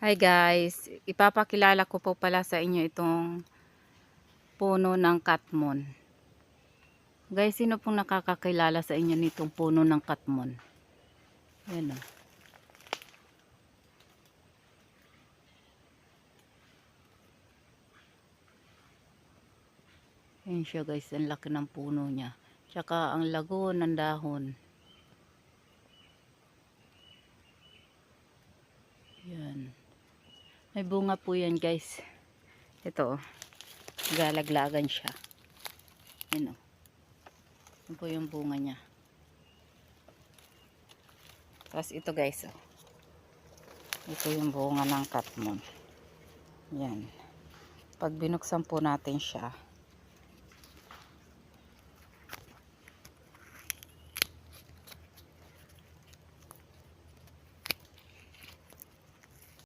Hi guys, ipapakilala ko po pala sa inyo itong puno ng katmon. Guys, sino pong nakakakilala sa inyo nitong puno ng katmon? Ayan o. Ayan siya guys, ang laki ng puno niya. Tsaka ang lago ng dahon. Ayan. May bunga po yan guys. Ito o. Galaglagan siya. Ayan o. Yan po yung bunga niya. Tapos ito guys o. Ito yung bunga ng katmon. Yan. Pag binuksan po natin siya,